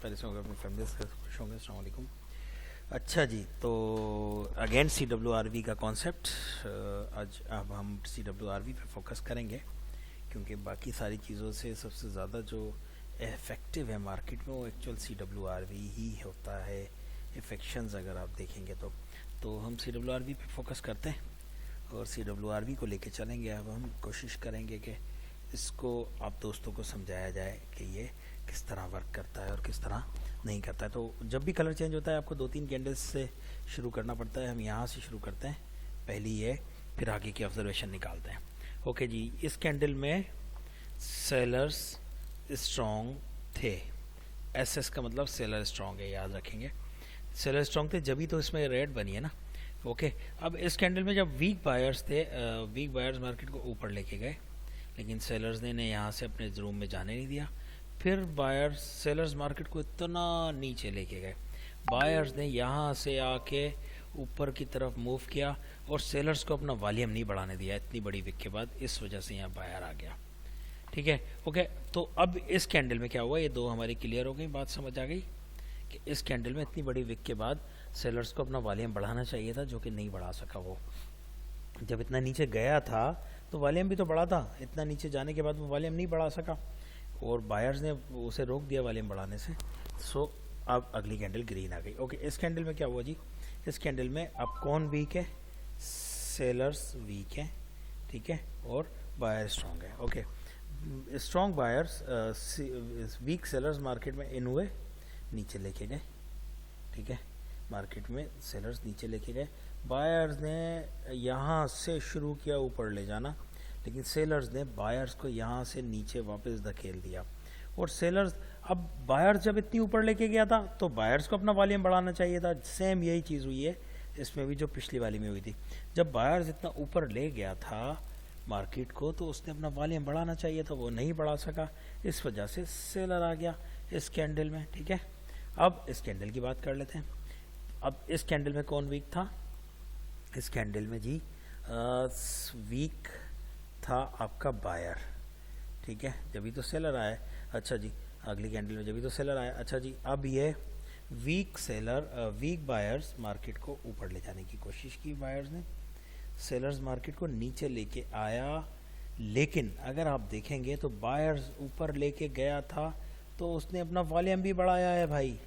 खैर से होंगे, अपनी फैमिली से खुश होंगे। अस्सलाम वालेकुम। अच्छा जी, तो अगेन CWRV का कॉन्सेप्ट, आज अब हम CWRV पे फोकस करेंगे, क्योंकि बाकी सारी चीज़ों से सबसे ज़्यादा जो इफ़ेक्टिव है मार्केट में वो एक्चुअल CWRV ही होता है। इफेक्शंस अगर आप देखेंगे तो हम CWRV पे फोकस करते हैं और CWRV को लेके चलेंगे। अब हम कोशिश करेंगे कि इसको आप दोस्तों को समझाया जाए कि ये किस तरह वर्क करता है और किस तरह नहीं करता है। तो जब भी कलर चेंज होता है आपको 2-3 कैंडल्स से शुरू करना पड़ता है। हम यहाँ से शुरू करते हैं, पहली ये, फिर आगे की ऑब्जर्वेशन निकालते हैं। ओके जी, इस कैंडल में सेलर्स स्ट्रॉन्ग थे। SS का मतलब सेलर स्ट्रॉन्ग है, याद रखेंगे। सेलर स्ट्रॉन्ग थे जब ही तो इसमें रेड बनी है ना। ओके, अब इस कैंडल में जब वीक बायर्स थे, वीक बायर्स मार्केट को ऊपर लेके गए, लेकिन सेलर्स ने यहाँ से अपने रूम में जाने नहीं दिया। फिर बायर्स सेलर्स मार्केट को इतना नीचे लेके गए, बायर्स ने यहाँ से आके ऊपर की तरफ मूव किया और सेलर्स को अपना वॉल्यूम नहीं बढ़ाने दिया इतनी बड़ी विक के बाद। इस वजह से यहाँ बायर आ गया। ठीक है, ओके। तो अब इस कैंडल में क्या हुआ, ये दो हमारी क्लियर हो गई, बात समझ आ गई कि इस कैंडल में इतनी बड़ी विक के बाद सेलर्स को अपना वॉल्यूम बढ़ाना चाहिए था, जो कि नहीं बढ़ा सका। वो जब इतना नीचे गया था तो वॉल्यूम भी तो बढ़ा था, इतना नीचे जाने के बाद वो वॉल्यूम नहीं बढ़ा सका और बायर्स ने उसे रोक दिया वॉल्यूम बढ़ाने से। सो अब अगली कैंडल ग्रीन आ गई। ओके, इस कैंडल में क्या हुआ जी, इस कैंडल में अब कौन वीक है, सेलर्स वीक है, ठीक है, और बायर स्ट्रॉन्ग है। Okay, strong buyers weak sellers market में इन हुए, नीचे लेके गए, ठीक है, मार्केट में सेलर्स नीचे लेके गए। बायर्स ने यहाँ से शुरू किया ऊपर ले जाना, लेकिन सेलर्स ने बायर्स को यहाँ से नीचे वापस धकेल दिया। और सेलर्स, अब बायर्स जब इतनी ऊपर लेके गया था तो बायर्स को अपना वॉल्यूम बढ़ाना चाहिए था। सेम यही चीज़ हुई है इसमें भी जो पिछली वाली में हुई थी। जब बायर्स इतना ऊपर ले गया था मार्केट को तो उसने अपना वॉल्यूम बढ़ाना चाहिए था, वो नहीं बढ़ा सका, इस वजह से सेलर आ गया इस कैंडल में। ठीक है, अब इस कैंडल की बात कर लेते हैं। अब इस कैंडल में कौन वीक था, इस कैंडल में जी वीक था आपका बायर, ठीक है, जब तो सेलर आया। अच्छा जी, अगली कैंडल में जब तो सेलर आया। अच्छा जी, अब ये weak seller weak buyers market को ऊपर ले जाने की कोशिश की बायर्स ने, सेलर्स मार्केट को नीचे लेके आया, लेकिन अगर आप देखेंगे तो बायर्स ऊपर लेके गया था तो उसने अपना वॉल्यूम भी बढ़ाया है भाई।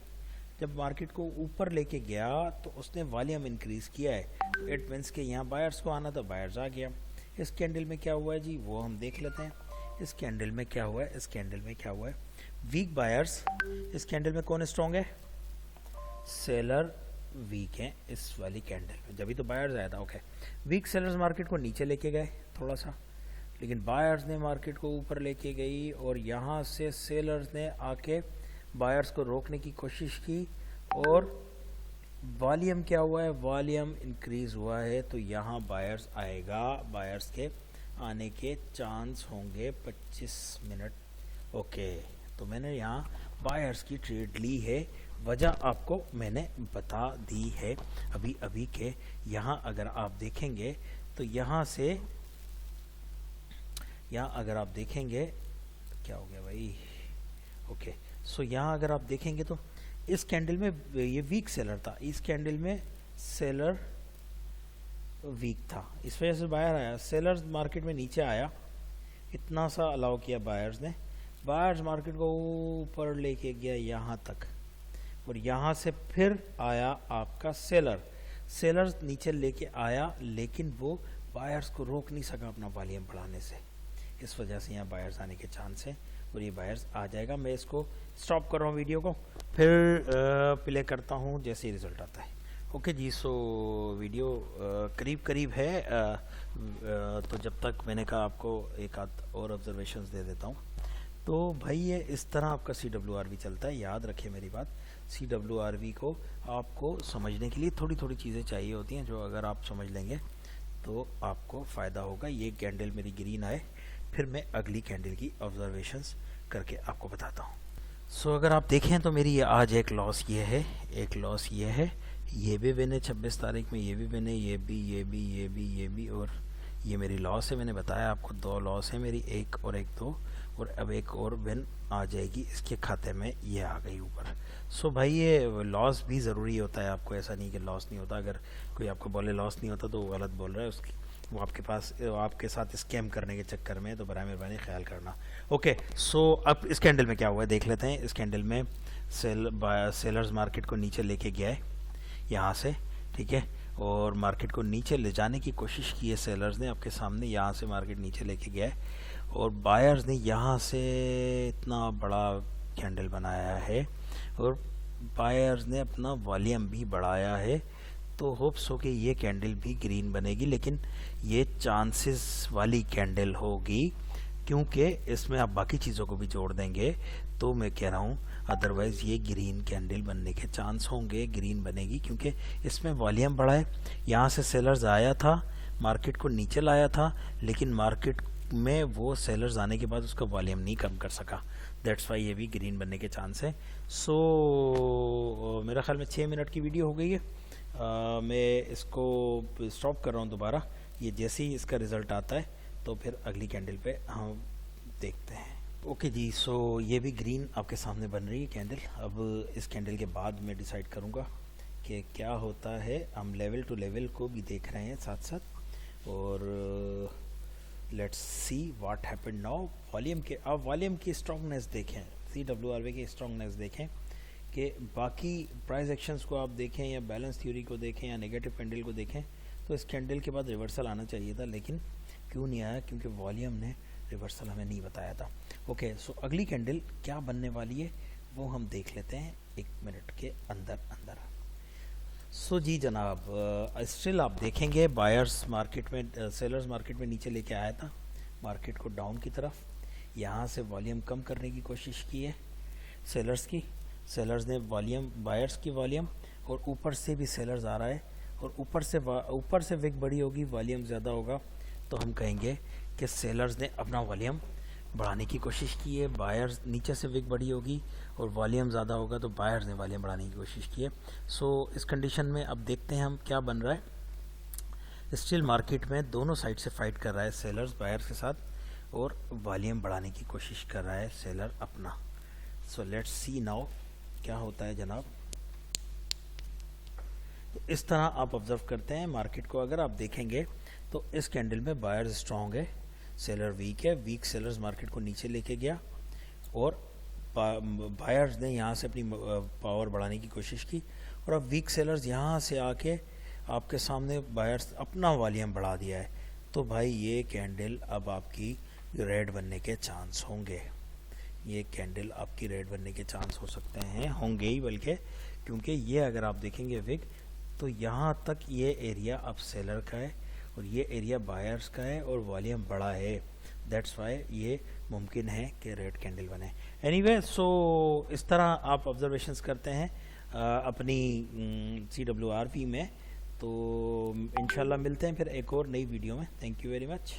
जब मार्केट को ऊपर लेके गया तो उसने वॉल्यूम इंक्रीज किया है। इट मीन्स कि यहाँ बायर्स को आना था, बायर्स आ गया। इस कैंडल में क्या हुआ है जी, वो हम देख लेते हैं। इस कैंडल में क्या हुआ है, इस कैंडल में क्या हुआ है, वीक बायर्स, इस कैंडल में कौन स्ट्रॉन्ग है, सेलर वीक है इस वाली कैंडल में, जब तो बायर्स आया था। ओके, वीक सेलर्स मार्केट को नीचे लेके गए थोड़ा सा, लेकिन बायर्स ने मार्केट को ऊपर लेके गई और यहाँ से सेलर्स ने आके बायर्स को रोकने की कोशिश की और वॉल्यूम क्या हुआ है, वॉल्यूम इंक्रीज हुआ है, तो यहाँ बायर्स आएगा, बायर्स के आने के चांस होंगे 25 मिनट। ओके, तो मैंने यहाँ बायर्स की ट्रेड ली है, वजह आपको मैंने बता दी है अभी अभी के। यहाँ अगर आप देखेंगे तो यहाँ से, यहाँ अगर आप देखेंगे, क्या हो गया भाई, ओके, सो यहाँ अगर आप देखेंगे तो इस कैंडल में ये वीक सेलर था, इस कैंडल में सेलर वीक था, इस वजह से बायर आया। सेलर्स मार्केट में नीचे आया, इतना सा अलाउ किया बायर्स ने, बायर्स मार्केट को ऊपर लेके गया यहाँ तक और यहाँ से फिर आया आपका सेलर, सेलर्स नीचे लेके आया, लेकिन वो बायर्स को रोक नहीं सका अपना वॉल्यूम बढ़ाने से, इस वजह से यहाँ बायर्स आने के चांस है और ये बायर्स आ जाएगा। मैं इसको स्टॉप कर रहा हूँ वीडियो को, फिर प्ले करता हूँ जैसे ही रिजल्ट आता है। ओके जी, सो वीडियो करीब करीब है, तो जब तक मैंने कहा आपको एक आध और ऑब्जर्वेशंस दे देता हूँ। तो भाई ये इस तरह आपका CWRV चलता है, याद रखिए मेरी बात। CWRV को आपको समझने के लिए थोड़ी थोड़ी चीज़ें चाहिए होती हैं, जो अगर आप समझ लेंगे तो आपको फ़ायदा होगा। ये कैंडल मेरी ग्रीन आए, फिर मैं अगली कैंडल की ऑब्जर्वेशंस करके आपको बताता हूँ। सो अगर आप देखें तो मेरी ये आज एक लॉस ये है, एक लॉस ये है, ये भी विन है 26 तारीख में, ये भी विन है, ये भी और ये मेरी लॉस है। मैंने बताया आपको 2 लॉस है मेरी, 1 और 1 2, और अब एक और विन आ जाएगी इसके खाते में, ये आ गई ऊपर। सो भाई ये लॉस भी ज़रूरी होता है, आपको ऐसा नहीं कि लॉस नहीं होता। अगर कोई आपको बोले लॉस नहीं होता तो वो गलत बोल रहा है, उसकी वो आपके साथ स्कैम करने के चक्कर में, तो बराए मेहरबानी ख्याल करना। ओके, सो अब इस कैंडल में क्या हुआ है देख लेते हैं। इस कैंडल में सेलर्स मार्केट को नीचे लेके गया है यहाँ से, ठीक है, और मार्केट को नीचे ले जाने की कोशिश की है सेलर्स ने, आपके सामने यहाँ से मार्केट नीचे लेके गया है, और बायर्स ने यहाँ से इतना बड़ा कैंडल बनाया है, और बायर्स ने अपना वॉल्यूम भी बढ़ाया है। तो होप्स हो कि ये कैंडल भी ग्रीन बनेगी, लेकिन ये चांसेस वाली कैंडल होगी, क्योंकि इसमें आप बाकी चीज़ों को भी जोड़ देंगे, तो मैं कह रहा हूँ अदरवाइज़ ये ग्रीन कैंडल बनने के चांस होंगे, ग्रीन बनेगी, क्योंकि इसमें वॉल्यूम बढ़ा है। यहाँ से सेलर्स आया था, मार्केट को नीचे लाया था, लेकिन मार्केट में वो सेलर्स आने के बाद उसका वॉल्यूम नहीं कम कर सका, दैट्स वाई ये भी ग्रीन बनने के चांस है। सो मेरा ख्याल में 6 मिनट की वीडियो हो गई है। मैं इसको स्टॉप कर रहा हूँ दोबारा। ये जैसे ही इसका रिज़ल्ट आता है तो फिर अगली कैंडल पे हम देखते हैं। ओके जी, सो ये भी ग्रीन आपके सामने बन रही है कैंडल। अब इस कैंडल के बाद मैं डिसाइड करूँगा कि क्या होता है। हम लेवल टू लेवल को भी देख रहे हैं साथ साथ, और let's see what happened now. Volume के आप वॉल्यूम की स्ट्रॉन्गनेस देखें, CWRV की स्ट्रॉन्गनेस देखें, कि बाकी प्राइस एक्शंस को आप देखें या बैलेंस थ्योरी को देखें या नेगेटिव कैंडल को देखें, तो इस कैंडल के बाद रिवर्सल आना चाहिए था, लेकिन क्यों नहीं आया? क्योंकि वॉल्यूम ने रिवर्सल हमें नहीं बताया था। ओके, सो अगली कैंडल क्या बनने वाली है वो हम देख लेते हैं 1 मिनट के अंदर अंदर। सो जी जनाब, स्टिल आप देखेंगे बायर्स मार्केट में, सेलर्स मार्केट में नीचे लेके आया था मार्केट को डाउन की तरफ। यहाँ से वॉल्यूम कम करने की कोशिश की है सेलर्स ने वॉल्यूम, बायर्स की वॉल्यूम, और ऊपर से भी सेलर्स आ रहा है, और ऊपर से विक बड़ी होगी, वॉल्यूम ज़्यादा होगा, तो हम कहेंगे कि सेलर्स ने अपना वॉल्यूम बढ़ाने की कोशिश की है। बायर्स, नीचे से विक बड़ी होगी और वॉल्यूम ज़्यादा होगा, तो बायर्स ने वॉल्यूम बढ़ाने की कोशिश की है। सो इस कंडीशन में अब देखते हैं हम क्या बन रहा है। स्टिल मार्केट में दोनों साइड से फाइट कर रहा है सेलर्स बायर्स के साथ, और वॉल्यूम बढ़ाने की कोशिश कर रहा है सेलर अपना। सो लेट्स सी नाउ क्या होता है जनाब। तो इस तरह आप ऑब्जर्व करते हैं मार्केट को। अगर आप देखेंगे तो इस कैंडल में बायर्स स्ट्रांग है, सेलर वीक है। वीक सेलर्स मार्केट को नीचे लेके गया, और बायर्स ने यहाँ से अपनी पावर बढ़ाने की कोशिश की, और अब वीक सेलर्स यहाँ से आके आपके सामने बायर्स अपना वॉल्यूम बढ़ा दिया है। तो भाई ये कैंडल अब आपकी रेड बनने के चांस होंगे, ये कैंडल आपकी रेड बनने के चांस हो सकते हैं, होंगे ही बल्कि, क्योंकि ये अगर आप देखेंगे विग, तो यहाँ तक ये एरिया अब सेलर का है और ये एरिया बायर्स का है, और वॉल्यूम बड़ा है, दैट्स वाई ये मुमकिन है कि रेड कैंडल बने। एनीवे, सो इस तरह आप ऑब्जर्वेशंस करते हैं अपनी CWRV में। तो इंशाल्लाह मिलते हैं फिर एक और नई वीडियो में। Thank you very much.